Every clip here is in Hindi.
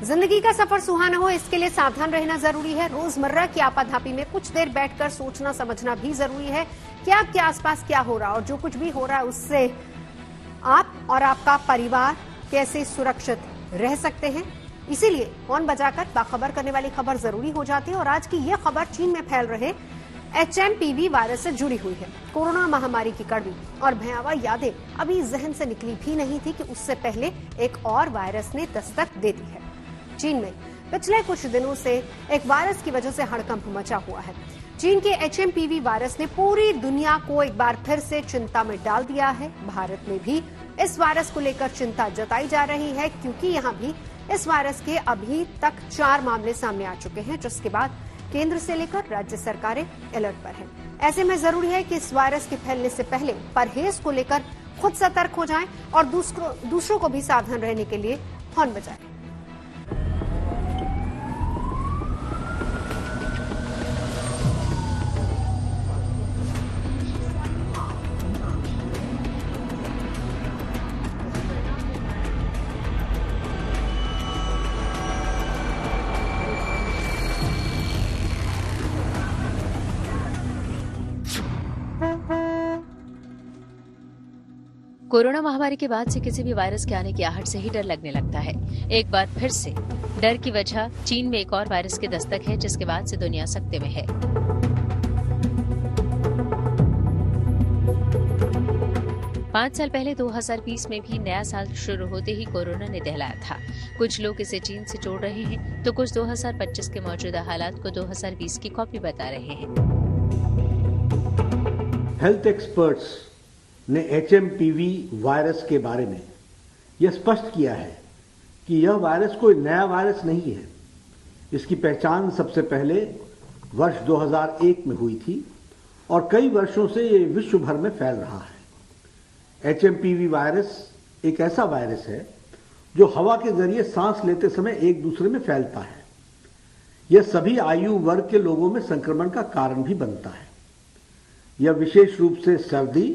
जिंदगी का सफर सुहाना हो, इसके लिए सावधान रहना जरूरी है। रोजमर्रा की आपाधापी में कुछ देर बैठकर सोचना समझना भी जरूरी है कि आपके आसपास क्या हो रहा है और जो कुछ भी हो रहा है उससे आप और आपका परिवार कैसे सुरक्षित रह सकते हैं। इसीलिए फोन बजाकर बाखबर करने वाली खबर जरूरी हो जाती है। और आज की यह खबर चीन में फैल रहे HMPV वायरस से जुड़ी हुई है। कोरोना महामारी की कड़वी और भयावह यादें अभी जहन से निकली भी नहीं थी कि उससे पहले एक और वायरस ने दस्तक दे दी है। चीन में पिछले कुछ दिनों से एक वायरस की वजह से हड़कंप मचा हुआ है। चीन के HMPV वायरस ने पूरी दुनिया को एक बार फिर से चिंता में डाल दिया है। भारत में भी इस वायरस को लेकर चिंता जताई जा रही है, क्योंकि यहां भी इस वायरस के अभी तक 4 मामले सामने आ चुके हैं, जिसके बाद केंद्र से लेकर राज्य सरकारें अलर्ट पर हैं। ऐसे में जरूरी है कि इस वायरस के फैलने से पहले परहेज को लेकर खुद सतर्क हो जाएं और दूसरों को भी सावधान रहने के लिए हॉर्न बजाएं। कोरोना महामारी के बाद से किसी भी वायरस के आने की आहट से ही डर लगने लगता है। एक बार फिर से डर की वजह चीन में एक और वायरस की दस्तक है, जिसके बाद से दुनिया सकते में है। पांच साल पहले 2020 में भी नया साल शुरू होते ही कोरोना ने दहलाया था। कुछ लोग इसे चीन से जोड़ रहे हैं, तो कुछ 2025 के मौजूदा हालात को 2020 की कॉपी बता रहे हैं। हेल्थ एक्सपर्ट्स ने HMPV वायरस के बारे में यह स्पष्ट किया है कि यह वायरस कोई नया वायरस नहीं है। इसकी पहचान सबसे पहले वर्ष 2001 में हुई थी और कई वर्षों से यह विश्व भर में फैल रहा है। HMPV वायरस एक ऐसा वायरस है जो हवा के जरिए सांस लेते समय एक दूसरे में फैलता है। यह सभी आयु वर्ग के लोगों में संक्रमण का कारण भी बनता है। यह विशेष रूप से सर्दी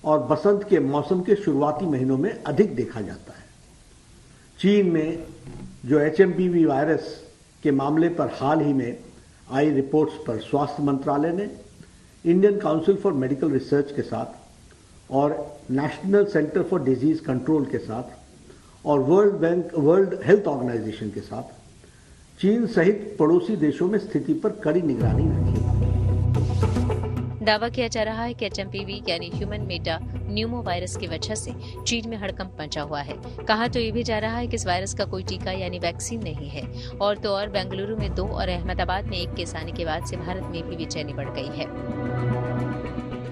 और बसंत के मौसम के शुरुआती महीनों में अधिक देखा जाता है। चीन में जो HMPV वायरस के मामले पर हाल ही में आई रिपोर्ट्स पर स्वास्थ्य मंत्रालय ने Indian council for medical research के साथ और national centre for disease control के साथ और वर्ल्ड हेल्थ ऑर्गेनाइजेशन के साथ चीन सहित पड़ोसी देशों में स्थिति पर कड़ी निगरानी रखी है। दावा किया जा रहा है कि HMPV यानी ह्यूमन मेटा न्यूमो वायरस की वजह से चीन में हड़कंप मचा हुआ है। कहा तो ये भी जा रहा है कि इस वायरस का कोई टीका यानी वैक्सीन नहीं है। और तो और बेंगलुरु में 2 और अहमदाबाद में 1 केस आने के बाद से भारत में भी बेचैनी बढ़ गई है।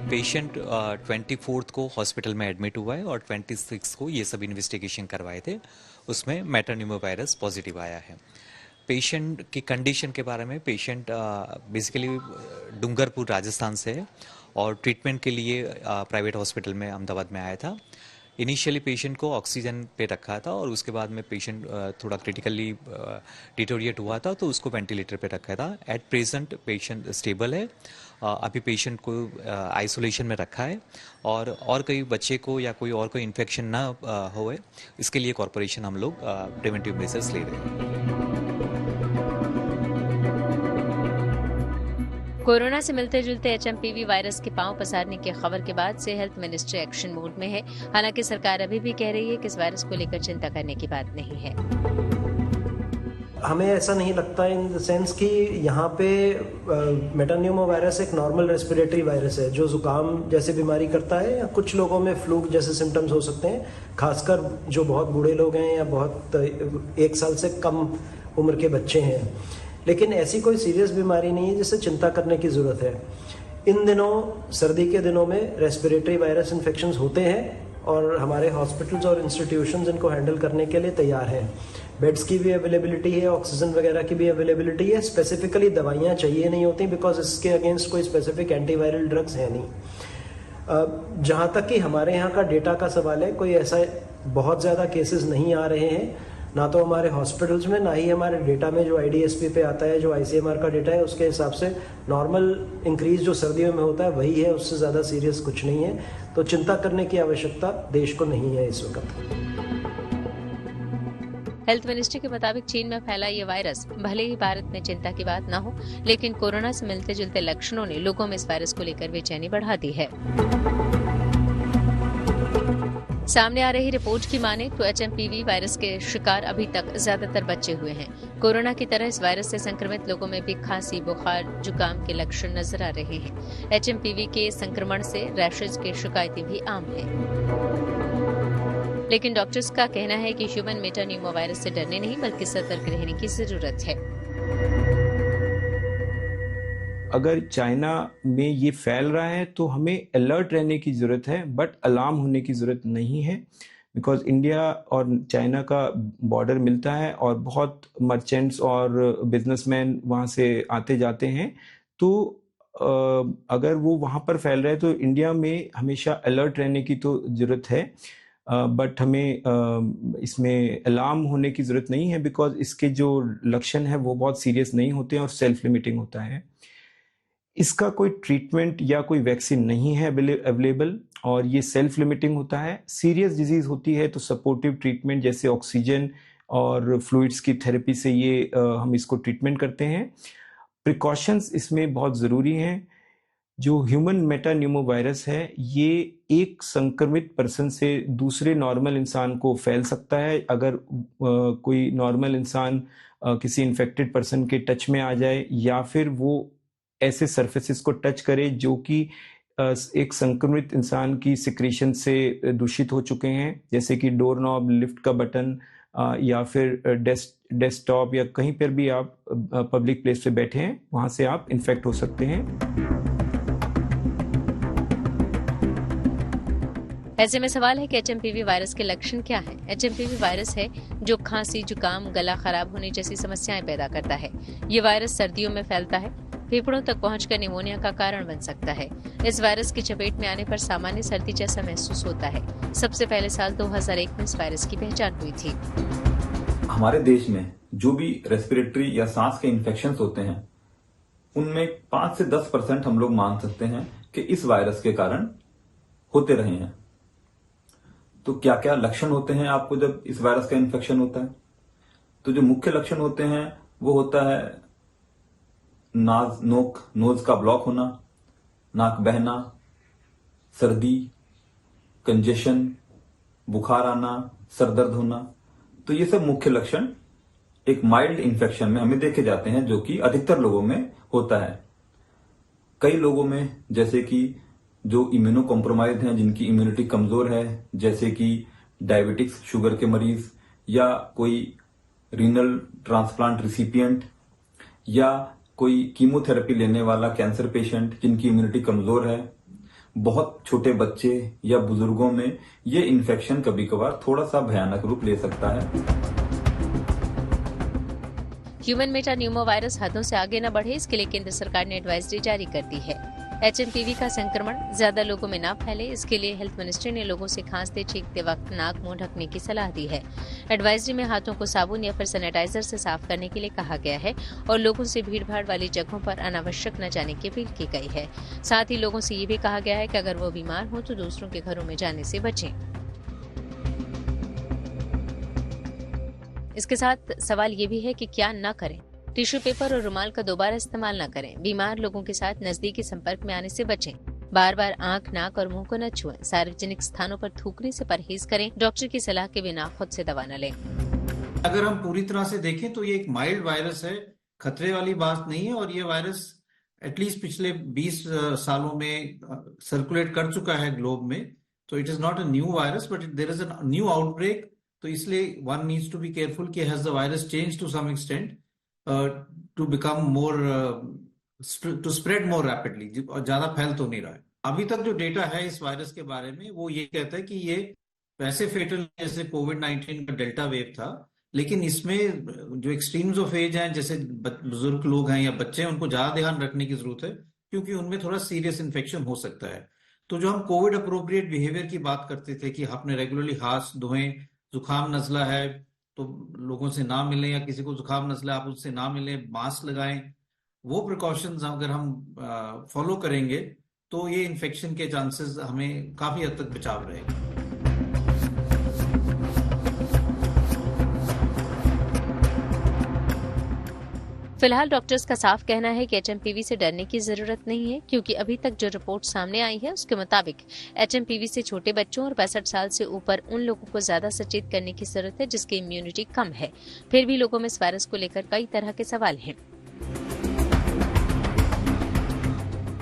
पेशेंट 24 को हॉस्पिटल में एडमिट हुआ है और 26 को ये सब इन्वेस्टिगेशन करवाए थे, उसमें मेटान्यूमो वायरस पॉजिटिव आया है। पेशेंट की कंडीशन के बारे में, पेशेंट बेसिकली डूंगरपुर राजस्थान से है और ट्रीटमेंट के लिए प्राइवेट हॉस्पिटल में अहमदाबाद में आया था। इनिशियली पेशेंट को ऑक्सीजन पे रखा था और उसके बाद में पेशेंट थोड़ा क्रिटिकली डिटोरिएट हुआ था, तो उसको वेंटिलेटर पे रखा था। एट प्रेजेंट पेशेंट स्टेबल है। अभी पेशेंट को आइसोलेशन में रखा है और कई बच्चे को या कोई और कोई इन्फेक्शन ना होए, इसके लिए कॉर्पोरेशन हम लोग प्रिवेंटिव मेजर्स ले रहे हैं। कोरोना से मिलते जुलते HMPV वायरस के पांव पसारने की खबर के बाद से हेल्थ मिनिस्ट्री एक्शन मोड में है। हालांकि सरकार अभी भी कह रही है कि इस वायरस को लेकर चिंता करने की बात नहीं है। हमें ऐसा नहीं लगता इन द सेंस कि यहाँ पे मेटान्यूमो वायरस एक नॉर्मल रेस्पिरेटरी वायरस है जो जुकाम जैसे बीमारी करता है, या कुछ लोगों में फ्लू जैसे सिम्टम्स हो सकते हैं, खासकर जो बहुत बूढ़े लोग हैं या बहुत 1 साल से कम उम्र के बच्चे हैं। लेकिन ऐसी कोई सीरियस बीमारी नहीं है जिससे चिंता करने की ज़रूरत है। इन दिनों, सर्दी के दिनों में रेस्पिरेटरी वायरस इन्फेक्शंस होते हैं और हमारे हॉस्पिटल्स और इंस्टीट्यूशंस इनको हैंडल करने के लिए तैयार हैं। बेड्स की भी अवेलेबिलिटी है, ऑक्सीजन वगैरह की भी अवेलेबिलिटी है। स्पेसिफिकली दवाइयाँ चाहिए नहीं होती, बिकॉज इसके अगेंस्ट कोई स्पेसिफिक एंटीवायरल ड्रग्स है नहीं। जहाँ तक कि हमारे यहाँ का डेटा का सवाल है, कोई ऐसा बहुत ज़्यादा केसेस नहीं आ रहे हैं, ना तो हमारे हॉस्पिटल्स में, ना ही हमारे डेटा में जो IDSP पे आता है, जो ICMR का डेटा है, उसके हिसाब से नॉर्मल इंक्रीज जो सर्दियों में होता है वही है, उससे ज़्यादा सीरियस कुछ नहीं है। तो चिंता करने की आवश्यकता देश को नहीं है इस वक्त। हेल्थ मिनिस्ट्री के मुताबिक चीन में फैला ये वायरस भले ही भारत में चिंता की बात न हो, लेकिन कोरोना से मिलते जुलते लक्षणों ने लोगों में इस वायरस को लेकर बेचैनी बढ़ा दी है। सामने आ रही रिपोर्ट की माने तो HMPV वायरस के शिकार अभी तक ज्यादातर बच्चे हुए हैं। कोरोना की तरह इस वायरस से संक्रमित लोगों में भी खांसी, बुखार, जुकाम के लक्षण नजर आ रहे हैं। HMPV के संक्रमण से रैशेज की शिकायतें भी आम हैं। लेकिन डॉक्टर्स का कहना है कि ह्यूमन मेटान्यूमो वायरस से डरने नहीं बल्कि सतर्क रहने की जरूरत है। अगर चाइना में ये फैल रहा है तो हमें अलर्ट रहने की ज़रूरत है, बट अलार्म होने की ज़रूरत नहीं है, बिकॉज इंडिया और चाइना का बॉर्डर मिलता है और बहुत मर्चेंट्स और बिजनेसमैन वहाँ से आते जाते हैं। तो अगर वो वहाँ पर फैल रहा है तो इंडिया में हमेशा अलर्ट रहने की तो ज़रूरत है, बट हमें इसमें अलार्म होने की ज़रूरत नहीं है, बिकॉज इसके जो लक्षण है वो बहुत सीरियस नहीं होते हैं और सेल्फ लिमिटिंग होता है। इसका कोई ट्रीटमेंट या कोई वैक्सीन नहीं है अवेलेबल और ये सेल्फ लिमिटिंग होता है। सीरियस डिजीज होती है तो सपोर्टिव ट्रीटमेंट जैसे ऑक्सीजन और फ्लूइड्स की थेरेपी से ये हम इसको ट्रीटमेंट करते हैं। प्रिकॉशंस इसमें बहुत ज़रूरी हैं। जो ह्यूमन मेटान्यूमो वायरस है ये एक संक्रमित पर्सन से दूसरे नॉर्मल इंसान को फैल सकता है। अगर कोई नॉर्मल इंसान किसी इन्फेक्टेड पर्सन के टच में आ जाए या फिर वो ऐसे सरफेसेस को टच करे जो कि एक संक्रमित इंसान की सिक्रीशन से दूषित हो चुके हैं, जैसे कि डोर नॉब, लिफ्ट का बटन या फिर डेस्कटॉप या कहीं पर भी आप पब्लिक प्लेस पे बैठे हैं वहां से आप इन्फेक्ट हो सकते हैं। ऐसे में सवाल है कि HMPV वायरस के लक्षण क्या हैं? HMPV वायरस है जो खांसी, जुकाम, गला खराब होने जैसी समस्याएं पैदा करता है। ये वायरस सर्दियों में फैलता है, फेफड़ों तक पहुंचकर निमोनिया का कारण बन सकता है। इस वायरस की चपेट में आने पर सामान्य सर्दी जैसा महसूस होता है। सबसे पहले साल 2001 में इस वायरस की पहचान हुई थी। हमारे देश में जो भी रेस्पिरेटरी या सांस के इन्फेक्शंस होते हैं उनमें 5 से 10% हम लोग मान सकते हैं कि इस वायरस के कारण होते रहे हैं। तो क्या क्या लक्षण होते हैं आपको जब इस वायरस का इन्फेक्शन होता है? तो जो मुख्य लक्षण होते हैं वो होता है नोज का ब्लॉक होना, नाक बहना, सर्दी, कंजेशन, बुखार आना, सर दर्द होना। तो ये सब मुख्य लक्षण एक माइल्ड इन्फेक्शन में हमें देखे जाते हैं जो कि अधिकतर लोगों में होता है। कई लोगों में जैसे कि जो इम्यूनो कॉम्प्रोमाइज्ड हैं, जिनकी इम्यूनिटी कमजोर है, जैसे कि डायबिटिक्स, शुगर के मरीज या कोई रीनल ट्रांसप्लांट रिसिपिएंट या कोई कीमोथेरेपी लेने वाला कैंसर पेशेंट जिनकी इम्यूनिटी कमजोर है, बहुत छोटे बच्चे या बुजुर्गों में ये इन्फेक्शन कभी कभार थोड़ा सा भयानक रूप ले सकता है। ह्यूमन मेटान्यूमो वायरस हदों से आगे न बढ़े, इसके लिए केंद्र सरकार ने एडवाइजरी जारी कर दी है। HMPV का संक्रमण ज्यादा लोगों में ना फैले, इसके लिए हेल्थ मिनिस्ट्री ने लोगों से खांसते छींकते वक्त नाक मुंह ढकने की सलाह दी है। एडवाइजरी में हाथों को साबुन या फिर सैनिटाइजर से साफ करने के लिए कहा गया है और लोगों से भीड़भाड़ वाली जगहों पर अनावश्यक न जाने की अपील की गई है। साथ ही लोगों से ये भी कहा गया है कि अगर वो बीमार हो तो दूसरों के घरों में जाने से बचें। इसके साथ सवाल ये भी है कि क्या न करें। टिश्यू पेपर और रुमाल का दोबारा इस्तेमाल न करें। बीमार लोगों के साथ नजदीकी संपर्क में आने से बचें। बार बार आंख, नाक और मुंह को न छुएं। सार्वजनिक स्थानों पर थूकने से परहेज करें। डॉक्टर की सलाह के बिना खुद से दवा न लें। अगर हम पूरी तरह से देखें तो ये एक माइल्ड वायरस है, खतरे वाली बात नहीं है और ये वायरस एटलीस्ट पिछले 20 सालों में सर्कुलेट कर चुका है ग्लोब में। तो it is not a new virus but there is a new outbreak. तो इसलिए one needs to be careful कि has the virus change to some extent to become more to spread more rapidly और ज्यादा फैल तो नहीं रहा है। अभी तक जो डेटा है इस वायरस के बारे में वो ये कहता है कि ये वैसे फेटल जैसे कोविड-19 का डेल्टा वेव था, लेकिन इसमें जो एक्सट्रीम्स ऑफ एज हैं, जैसे बुजुर्ग लोग हैं या बच्चे हैं, उनको ज्यादा ध्यान रखने की जरूरत है क्योंकि उनमें थोड़ा सीरियस इन्फेक्शन हो सकता है। तो जो हम कोविड अप्रोप्रिएट बिहेवियर की बात करते थे कि आपने रेगुलरली हाथ धोएं, जुकाम नजला है तो लोगों से ना मिलें या किसी को जुकाम नजला आप उससे ना मिलें, मास्क लगाएं, वो प्रिकॉशंस अगर हम फॉलो करेंगे तो ये इन्फेक्शन के चांसेस हमें काफी हद तक बचाव रहेगा। फिलहाल डॉक्टर्स का साफ कहना है कि HMPV से डरने की जरूरत नहीं है, क्योंकि अभी तक जो रिपोर्ट सामने आई है उसके मुताबिक HMPV से छोटे बच्चों और 65 साल से ऊपर उन लोगों को ज्यादा सचेत करने की जरूरत है जिसकी इम्यूनिटी कम है। फिर भी लोगों में इस वायरस को लेकर कई तरह के सवाल हैं।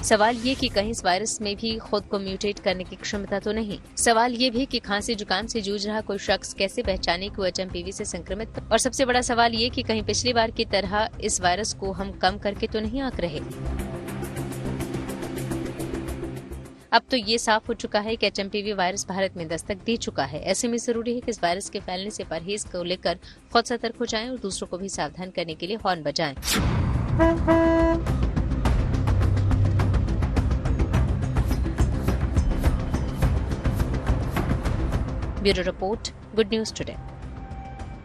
सवाल ये कि कहीं इस वायरस में भी खुद को म्यूटेट करने की क्षमता तो नहीं। सवाल ये भी कि खांसी जुकाम से जूझ रहा कोई शख्स कैसे पहचाने कि वो HMPV से संक्रमित। और सबसे बड़ा सवाल ये कि कहीं पिछली बार की तरह इस वायरस को हम कम करके तो नहीं आंक रहे। अब तो ये साफ हो चुका है कि HMPV वायरस भारत में दस्तक दे चुका है। ऐसे में जरूरी है कि इस वायरस के फैलने से परहेज को लेकर खुद सतर्क हो जाएं और दूसरों को भी सावधान करने के लिए हॉर्न बजाएं। Bureau report, good news today.